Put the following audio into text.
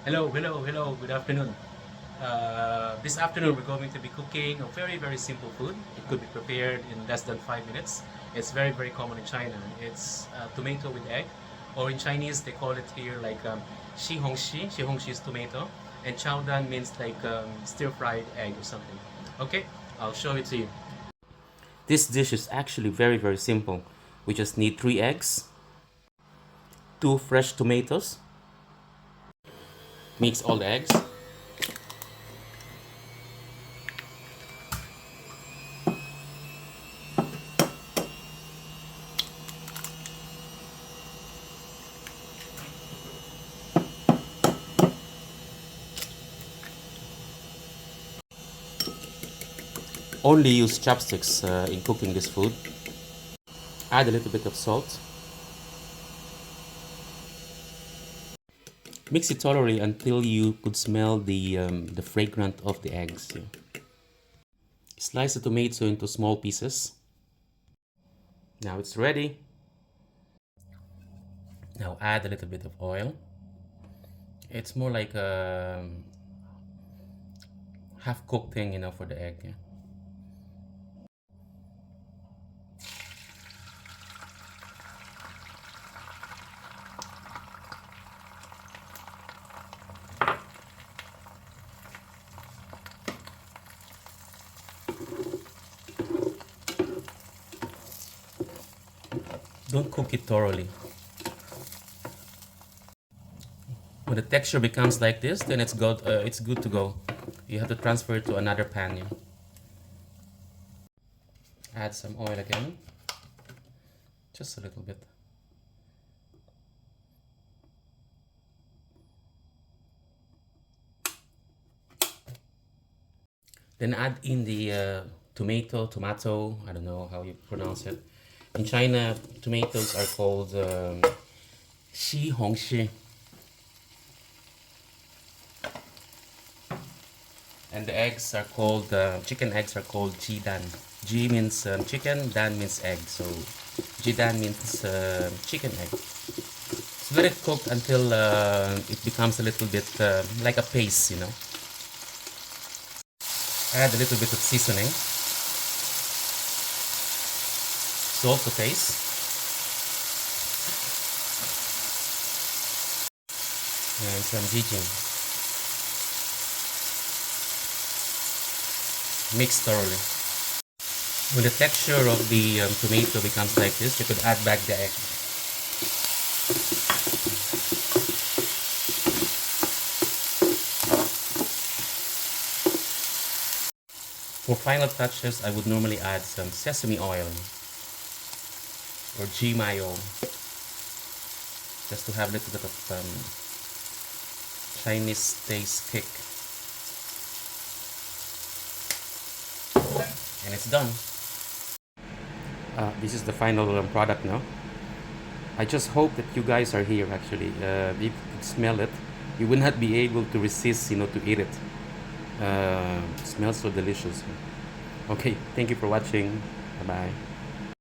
Hello, good afternoon. This afternoon, we're going to be cooking a very, very simple food. It could be prepared in less than 5 minutes. It's very, very common in China. It's tomato with egg, or in Chinese, they call it here like Shihongxi. Shihongxi is tomato, and chowdan means like stir-fried egg or something. Okay, I'll show it to you. This dish is actually very, very simple. We just need 3 eggs, 2 fresh tomatoes, mix all the eggs. Only use chopsticks in cooking this food. Add a little bit of salt. Mix it thoroughly until you could smell the fragrance of the eggs. Yeah. Slice the tomato into small pieces. Now it's ready. Now add a little bit of oil. It's more like a half-cooked thing, for the egg. Yeah. Don't cook it thoroughly. When the texture becomes like this, then it's good to go. You have to transfer it to another pan. Yeah. Add some oil again, just a little bit. Then add in the tomato, I don't know how you pronounce it. In China, tomatoes are called西红柿. And the eggs are called, chicken eggs are called jidan. Ji means chicken, dan means egg. So jidan means chicken egg. So let it cook until it becomes a little bit like a paste, Add a little bit of seasoning. Salt to taste. And some jijing. Mix thoroughly. When the texture of the tomato becomes like this, you could add back the egg. For final touches, I would normally add some sesame oil or ghee mayo, just to have a little bit of Chinese taste kick. And it's done. This is the final product now. I just hope that you guys are here actually. If you could smell it, you will not be able to resist, to eat it. It smells so delicious. Okay, thank you for watching. Bye bye.